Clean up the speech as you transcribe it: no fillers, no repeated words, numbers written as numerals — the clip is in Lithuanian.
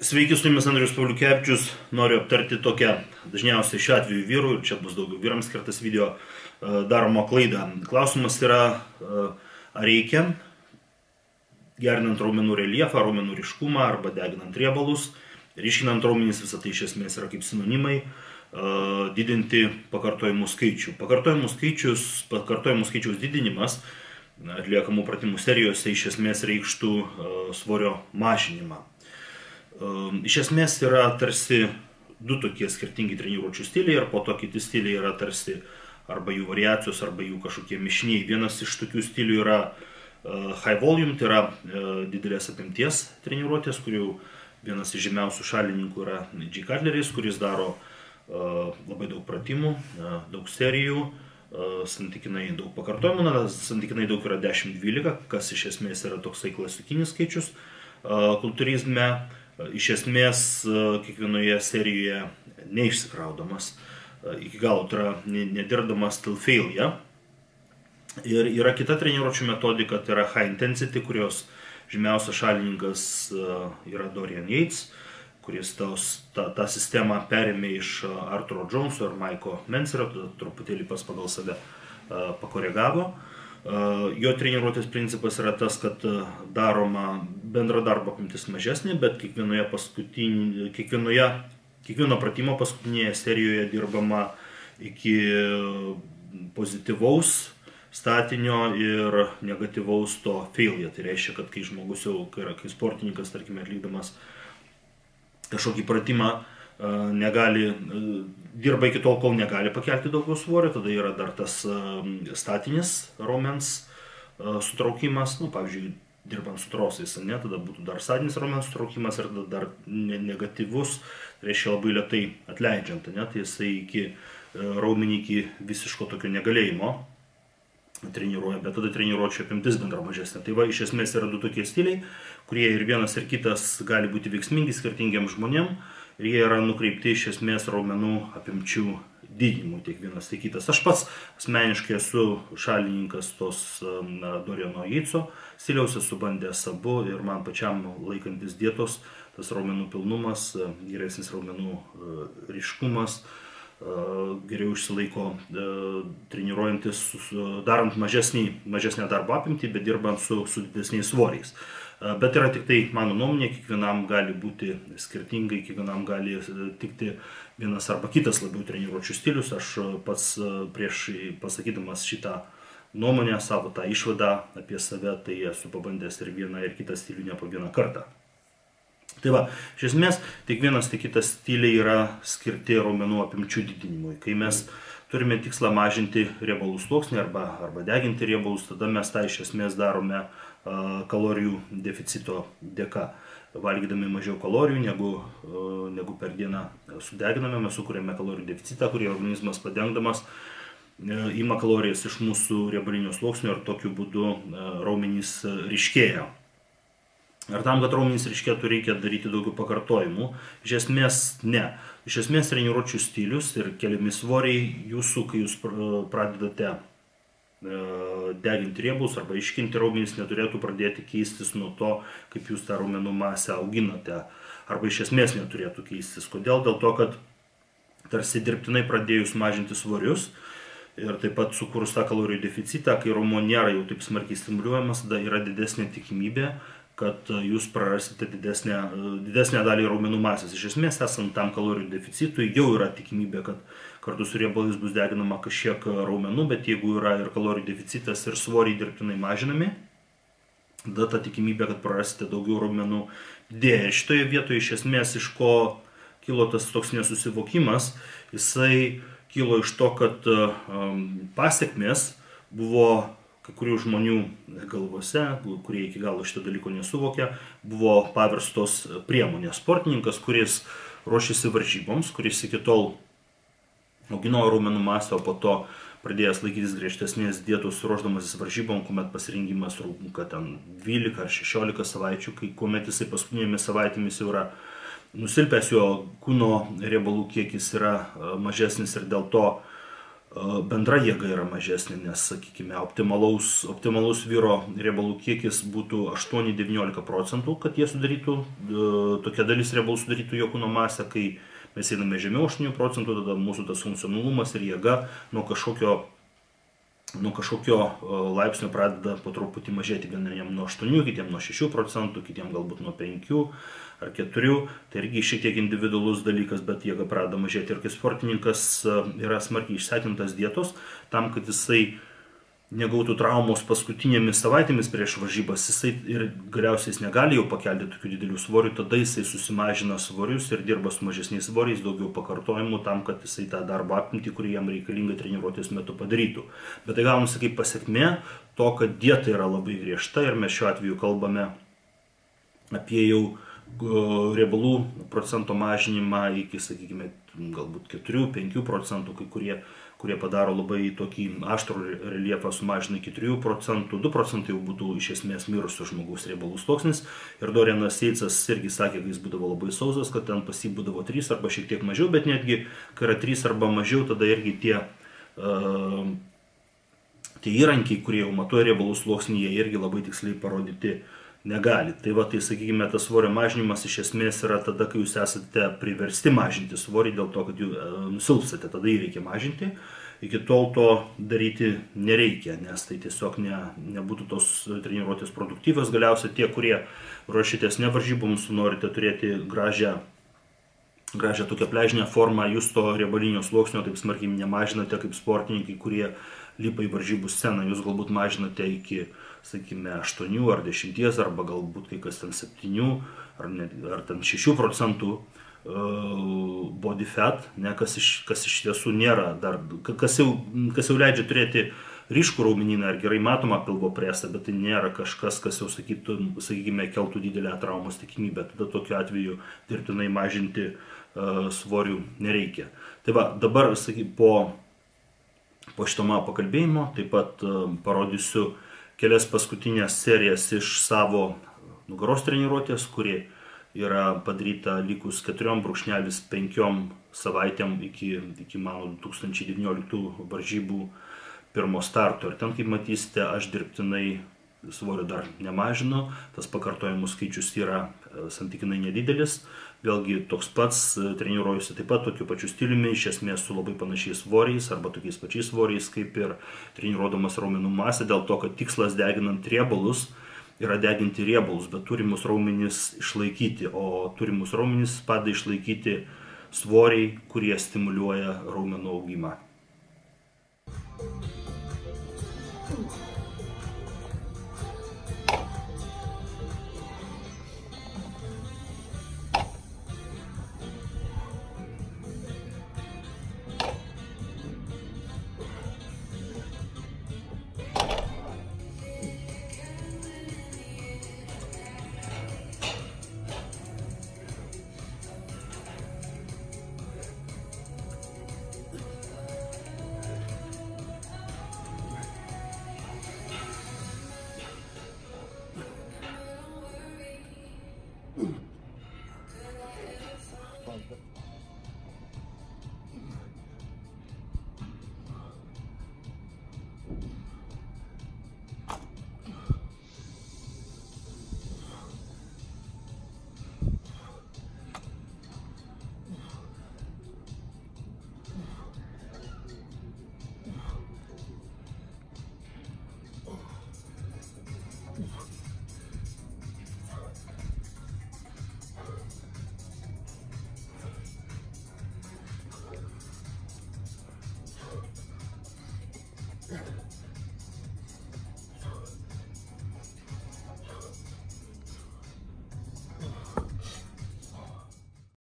Sveiki, su jumis Andrius Pauliukevičius. Noriu aptarti tokią dažniausiai šiuo atveju vyrų, ir čia bus daugiau vyrams skirtas video, daroma klaida. Klausimas yra, ar reikia, gerinant raumenų reljefą, raumenų ryškumą arba deginant riebalus, ryškinant raumenis, visą tai iš esmės yra kaip sinonimai, didinti pakartojimų skaičių. Pakartojimų skaičiaus didinimas atliekamų pratimų serijose iš esmės reikštų svorio mažinimą. Iš esmės yra tarsi du tokie skirtingi treniruočių stiliai, ir po to kiti stiliai yra tarsi arba jų variacijos, arba jų kažkokie mišiniai. Vienas iš tokių stilių yra high volume, tai yra didelės apimties treniruotės, kurių vienas iš žymiausių šalininkų yra G. Cutleris, kuris daro labai daug pratimų, daug serijų, santykinai daug pakartojimų, santykinai daug yra 10-12, kas iš esmės yra toksai klasikinis skaičius kultūrizme. Iš esmės kiekvienoje serijoje neišsikraudamas, iki galo tai yra nedirdamas till failure. Ir yra kita treniruočių metodika, tai yra high intensity, kurios žymiausias šalininkas yra Dorian Yates, kuris tą sistemą perėmė iš Arturo Joneso ir Mike'o Menserio, truputėlį pas pagal save pakoregavo. Jo treniruotės principas yra tas, kad daroma bendra darbo apimtis mažesnė, bet kiekvieno pratimo paskutinėje serijoje dirbama iki pozityvaus statinio ir negatyvaus to failure. Tai reiškia, kad kai žmogus jau, kai sportininkas, tarkime, atlikdamas kažkokį pratimą, dirba iki tol, kol negali pakelti daugiau svorio, tada yra dar tas statinis raumens sutraukimas, pavyzdžiui, dirbant su trosais, tada būtų dar statinis raumens sutraukimas ir dar negatyvus, reiškia labai lėtai atleidžiant, tai jisai raumenį iki visiško tokio negalėjimo treniruoja, bet tada treniruočio apimtis bendra mažesnė. Tai va, iš esmės yra du tokie stiliai, kurie ir vienas ir kitas gali būti veiksmingi skirtingiems žmonėms. Ir jie yra nukreipti iš esmės raumenų apimčių didinimui, tiek vienas, tiek kitas. Aš pats asmeniškai esu šalininkas tos Doriano Yateso stiliaus, esu bandęs abu ir man pačiam laikantis dietos, tas raumenų pilnumas, geresnis raumenų ryškumas, geriau išsilaiko treniruojantis, darant mažesnę darbo apimtį, bet dirbant su didesniais svoriais. Bet yra tik tai mano nuomonė, kiekvienam gali būti skirtingai, kiekvienam gali tikti vienas arba kitas labiau treniruočių stilius. Aš pats prieš pasakydamas šitą nuomonę, savo tą išvadą apie save, tai esu pabandęs ir vieną ir kitą stilių ne po vieną kartą. Tai va, iš esmės, tiek vienas, tiek kitas stiliai yra skirti raumenų apimčių didinimui. Kai mes turime tikslą mažinti riebalų sluoksnį arba deginti riebalus, tada mes tą iš esmės darome kalorijų deficito dėka. Valgydami mažiau kalorijų negu per dieną sudeginame, mes sukuriame kalorijų deficitą, kurį organizmas padengdamas ima kalorijas iš mūsų riebalinio sluoksnio ir tokiu būdu raumenys ryškėja. Ar tam, kad raumenys ryškėtų, reikia daryti daugiau pakartojimų? Iš esmės ne. Iš esmės treniruočių stilius ir keliami svoriai jūsų, kai jūs pradedate deginti riebalus arba iškinti raumenys, neturėtų pradėti keistis nuo to, kaip jūs tą raumenų masę auginate, arba iš esmės neturėtų keistis. Kodėl? Dėl to, kad tarsi dirbtinai pradėjus mažinti svorius ir taip pat sukūrus tą kalorijų deficitą, kai raumuo nėra jau taip smarkiai stimuliuojamas, tada yra didesnė tikimybė, kad jūs prarasite didesnę dalį raumenų masės. Iš esmės, esant tam kalorijų deficitui, jau yra tikimybė, kad kartu su riebalais bus deginama kažkiek raumenų, bet jeigu yra ir kalorijų deficitas ir svoriai dirbtinai mažinami, tada ta tikimybė, kad prarasite daugiau raumenų didėja. Ir šitoje vietoje iš esmės iš ko kilo tas toks nesusivokimas, jisai kilo iš to, kad pasekmės buvo kai kurių žmonių galvose, kurie iki galo šito dalyko nesuvokė, buvo paverstos priemonės. Sportininkas, kuris ruošėsi varžyboms, kuris iki tol augino raumenų masę, o po to pradėjęs laikytis griežtesnės dietos ruošdamasis varžybom, kuomet pasirengimas trunka 12 ar 16 savaičių, kuomet jisai paskutinėmis savaitėmis jau yra nusilpęs, jo kūno riebalų kiekis yra mažesnis ir dėl to bendra jėga yra mažesnė, nes, sakykime, optimalus vyro riebalų kiekis būtų 8-19 procentų, kad jie sudarytų, tokia dalis riebalų sudarytų jo kūno masę, kai mes einame žemiau 8 procentų, tada mūsų tas funkcionalumas ir jėga nuo kažkokio laipsnio pradeda po truputį mažėti, vieniem nuo 8, kitiem nuo 6 procentų, kitiem galbūt nuo 5 ar 4, tai irgi šiek tiek individualus dalykas, bet jėga pradeda mažėti. Ir kai sportininkas yra smarkiai išsekintas dietos, tam, kad jisai negautų traumos paskutinėmis savaitėmis prieš varžybas, jisai ir galiausiai negali jau pakelti tokių didelių svorių, tada jisai susimažina svorius ir dirba su mažesniais svoriais, daugiau pakartojimų tam, kad jisai tą darbą apimtį, kurį jam reikalinga treniruotės metu padarytų. Bet tai gaunasi kaip pasekmė to, kad dieta yra labai griežta ir mes šiuo atveju kalbame apie jau riebalų procento mažinimą iki, sakykime, galbūt 4-5 procentų, kai kurie padaro labai tokį aštrų reljefą, sumažina iki 3 procentų, 2 procentai jau būtų iš esmės mirusio žmogaus riebalų sluoksnis. Ir Dorianas Yeatsas irgi sakė, kad jis būdavo labai sausas, kad ten pas jį būdavo 3 arba šiek tiek mažiau, bet netgi, kai yra 3 arba mažiau, tada irgi tie įrankiai, kurie jau matuoja riebalų sluoksnį, jie irgi labai tiksliai parodyti negali. Tai va, tai sakykime, tas svorio mažinimas iš esmės yra tada, kai jūs esate priversti mažinti svorį dėl to, kad jūs nusilpstate, tada jį reikia mažinti. Iki tol to daryti nereikia, nes tai tiesiog nebūtų tos treniruotės produktyvios. Galiausiai tie, kurie ruošitės ne varžyboms, norite turėti gražią tokią pležinę formą, jūs to riebalinio sluoksnio taip smarkiai nemažinate kaip sportininkai, kurie lipa į varžybų sceną. Jūs galbūt mažinate iki, sakykime, 8 ar 10 arba galbūt kai kas ten 7 ar ten 6 procentų body fat, kas iš tiesų nėra dar, kas jau leidžia turėti ryškų raumenyną ir gerai matomą pilvo presą, bet tai nėra kažkas, kas jau, sakykime, keltų didelę traumos tikimybę. Tada tokiu atveju dirbtinai mažinti svorių nereikia. Tai va, dabar, po šito mano pakalbėjimo taip pat parodysiu kelias paskutinės serijas iš savo nugaros treniruotės, kuri yra padaryta likus 4,5 savaitėm iki mano 2019 varžybų pirmo starto. Ir ten, kaip matysite, aš dirbtinai svorio dar nemažinu, tas pakartojimų skaičius yra santykinai nedidelis. Vėlgi toks pats, treniruojuosi taip pat tokiu pačiu stiliumi, iš esmės su labai panašiais svoriais arba tokiais pačiais svoriais, kaip ir treniruodamas raumenų masę, dėl to, kad tikslas deginant riebalus yra deginti riebalus, bet turimus raumenis išlaikyti, o turimus raumenis padeda išlaikyti svoriai, kurie stimuliuoja raumenų augimą.